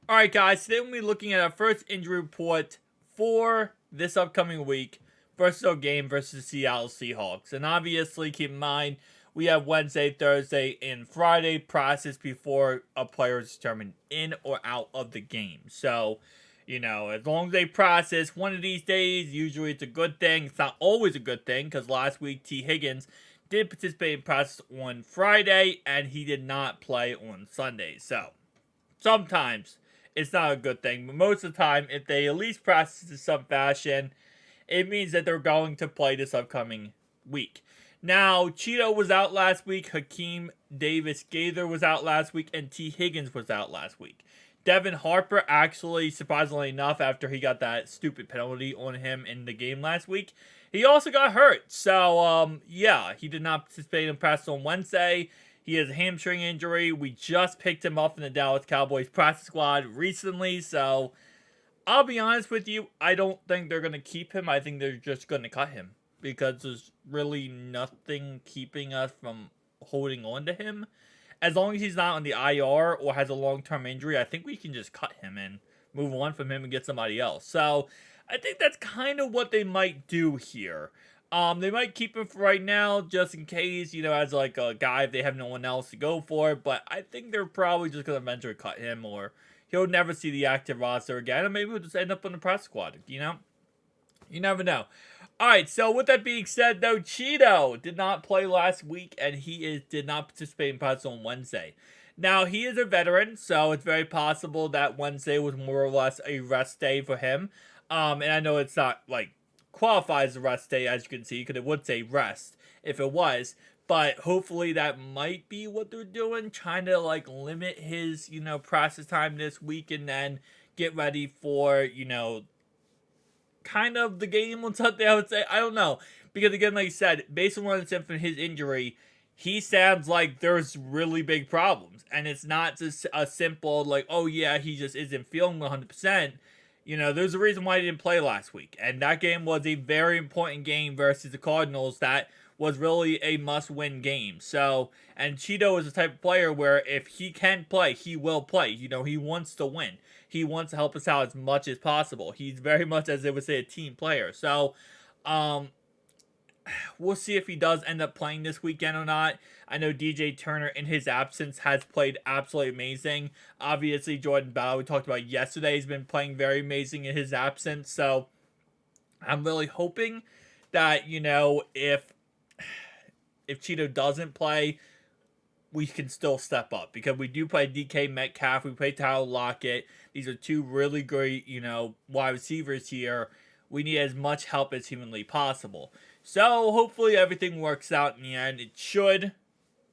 Alright guys, today we'll be looking at our first injury report for this upcoming week versus our game versus the Seattle Seahawks. And obviously, keep in mind, we have Wednesday, Thursday, and Friday practice before a player is determined in or out of the game. So, as long as they practice one of these days, usually it's a good thing. It's not always a good thing, because last week T. Higgins did participate in practice on Friday, and he did not play on Sunday. So, sometimes it's not a good thing, but most of the time, if they at least practice in some fashion, it means that they're going to play this upcoming week. Now, Cheeto was out last week, Hakeem Davis Gaither was out last week, and T. Higgins was out last week. Devin Harper, actually, surprisingly enough, after he got that stupid penalty on him in the game last week, he also got hurt. So, yeah, he did not participate in practice on Wednesday. He has a hamstring injury. We just picked him up in the Dallas Cowboys practice squad recently, so I'll be honest with you, I don't think they're going to keep him. I think they're just going to cut him because there's really nothing keeping us from holding on to him. As long as he's not on the IR or has a long-term injury, I think we can just cut him and move on from him and get somebody else. So I think that's kind of what they might do here. They might keep him for right now, just in case, as like a guy if they have no one else to go for. But I think they're probably just gonna eventually cut him, or he'll never see the active roster again, and maybe he'll just end up on the press squad. You never know. All right. So with that being said, though, Cheeto did not play last week, and he did not participate in practice on Wednesday. Now he is a veteran, so it's very possible that Wednesday was more or less a rest day for him. And I know it's not like qualifies the rest day, as you can see, because it would say rest if it was, but hopefully that might be what they're doing, trying to like limit his practice time this week and then get ready for kind of the game on Sunday. I would say, I don't know, because again, like I said, based on what it's said from his injury, he sounds like there's really big problems, and it's not just a simple like, oh yeah, he just isn't feeling 100%. There's a reason why he didn't play last week. And that game was a very important game versus the Cardinals that was really a must-win game. So, and Cheeto is the type of player where if he can play, he will play. He wants to win. He wants to help us out as much as possible. He's very much, as they would say, a team player. So, we'll see if he does end up playing this weekend or not. I know DJ Turner, in his absence, has played absolutely amazing. Obviously, Jordan Bell, we talked about yesterday, has been playing very amazing in his absence. So, I'm really hoping that, if Cheeto doesn't play, we can still step up. Because we do play DK Metcalf, we play Tyler Lockett. These are two really great, wide receivers here. We need as much help as humanly possible. So, hopefully everything works out in the end. It should,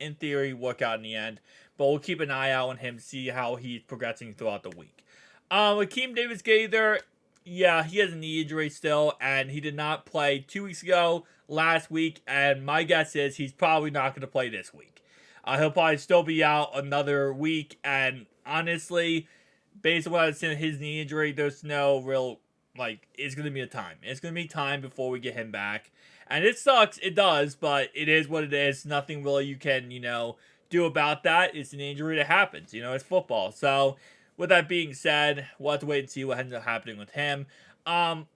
in theory, work out in the end. But we'll keep an eye out on him, see how he's progressing throughout the week. Hakeem Davis Gaither, yeah, he has a knee injury still, and he did not play 2 weeks ago, last week, and my guess is he's probably not going to play this week. He'll probably still be out another week, and honestly, based on what I've seen of his knee injury, there's no real, it's going to be a time. It's going to be time before we get him back. And it sucks, it does, but it is what it is. Nothing really you can, do about that. It's an injury that happens. It's football. So, with that being said, we'll have to wait and see what ends up happening with him.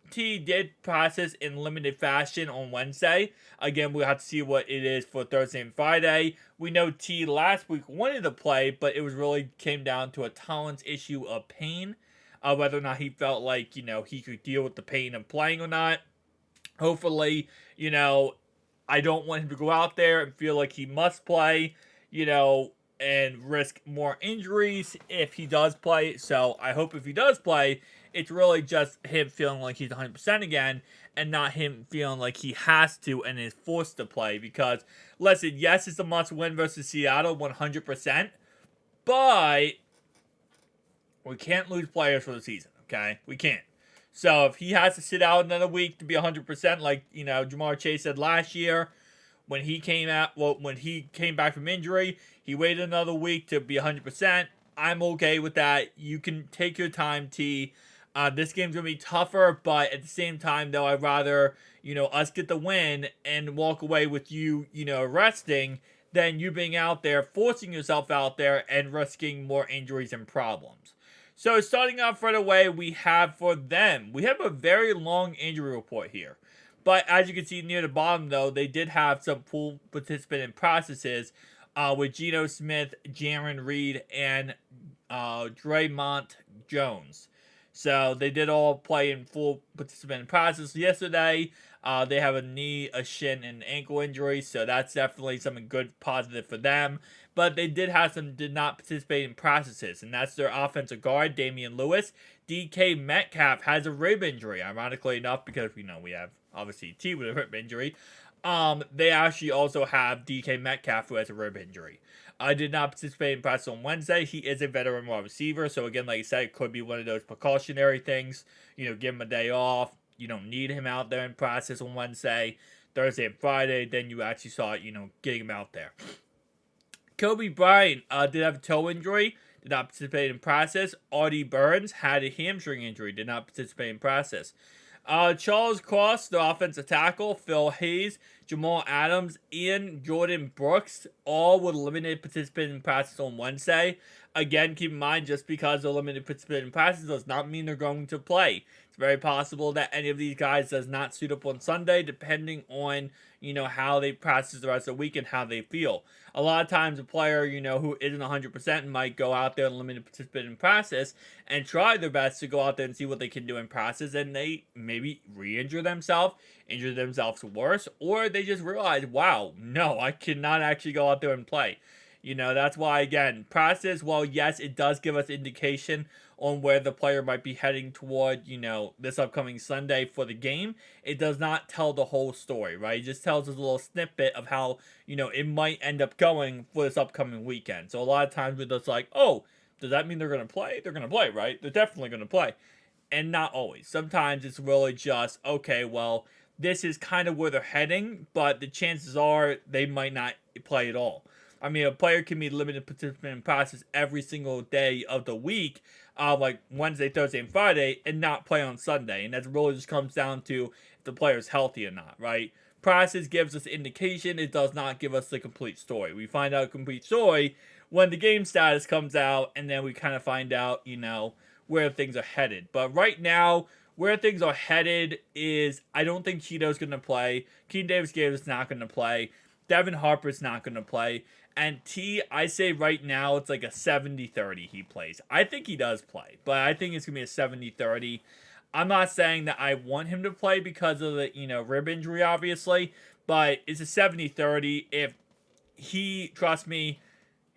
T did process in limited fashion on Wednesday. Again, we'll have to see what it is for Thursday and Friday. We know T last week wanted to play, but it was really came down to a tolerance issue of pain. Whether or not he felt like, he could deal with the pain of playing or not. Hopefully, I don't want him to go out there and feel like he must play, and risk more injuries if he does play. So I hope if he does play, it's really just him feeling like he's 100% again and not him feeling like he has to and is forced to play. Because, listen, yes, it's a must-win versus Seattle 100%, but we can't lose players for the season, okay? We can't. So if he has to sit out another week to be 100%, like, Jamar Chase said last year, when he came back from injury, he waited another week to be 100%. I'm okay with that. You can take your time, T. This game's going to be tougher, but at the same time, though, I'd rather, us get the win and walk away with you, resting than you being out there, forcing yourself out there, and risking more injuries and problems. So starting off right away, we have a very long injury report here. But as you can see near the bottom, though, they did have some full participant in processes with Geno Smith, Jaron Reed, and Draymond Jones. So they did all play in full participant process yesterday. They have a knee, a shin, and an ankle injury, so that's definitely something good, positive for them. But they did not participate in practices, and that's their offensive guard, Damian Lewis. DK Metcalf has a rib injury, ironically enough, because we have obviously T with a rib injury. They actually also have DK Metcalf who has a rib injury. I did not participate in practice on Wednesday. He is a veteran wide receiver, so again, like I said, it could be one of those precautionary things. Give him a day off. You don't need him out there in practice on Wednesday, Thursday, and Friday. Then you actually saw getting him out there. Kobe Bryant did have a toe injury, did not participate in practice. Artie Burns had a hamstring injury, did not participate in practice. Charles Cross, the offensive tackle, Phil Hayes, Jamal Adams, and Jordan Brooks all were limited participants in practice on Wednesday. Again, keep in mind, just because they're limited participants in practice does not mean they're going to play. It's very possible that any of these guys does not suit up on Sunday, depending on how they practice the rest of the week and how they feel. A lot of times a player, who isn't 100% might go out there and limited participant in practice and try their best to go out there and see what they can do in practice, and they maybe re-injure themselves, injure themselves worse, or they just realize, wow, no, I cannot actually go out there and play. That's why, again, practice, while yes, it does give us indication on where the player might be heading toward, this upcoming Sunday for the game, it does not tell the whole story, right? It just tells us a little snippet of how, it might end up going for this upcoming weekend. So a lot of times we're just like, oh, does that mean they're going to play? They're going to play, right? They're definitely going to play. And not always. Sometimes it's really just, okay, well, this is kind of where they're heading, but the chances are they might not play at all. I mean, a player can be limited participant in practice every single day of the week, like Wednesday, Thursday, and Friday, and not play on Sunday. And that really just comes down to if the player is healthy or not, right? Practice gives us indication. It does not give us the complete story. We find out a complete story when the game status comes out, and then we kind of find out, where things are headed. But right now, where things are headed is I don't think Cheeto's going to play. Keenan Davis is not going to play. Devin Harper's not going to play. And T, I say right now it's like a 70-30 he plays. I think he does play, but I think it's going to be a 70-30. I'm not saying that I want him to play because of the, rib injury, obviously, but it's a 70-30. If he, trust me,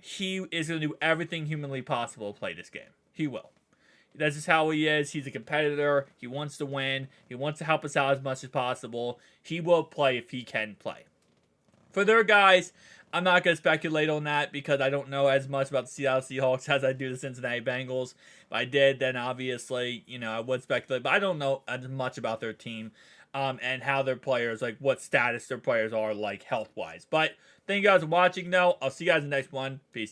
he is going to do everything humanly possible to play this game. He will. That's just how he is. He's a competitor. He wants to win. He wants to help us out as much as possible. He will play if he can play. For their guys, I'm not going to speculate on that because I don't know as much about the Seattle Seahawks as I do the Cincinnati Bengals. If I did, then obviously, I would speculate. But I don't know as much about their team and how their players, like what status their players are, like health-wise. But thank you guys for watching, though. I'll see you guys in the next one. Peace.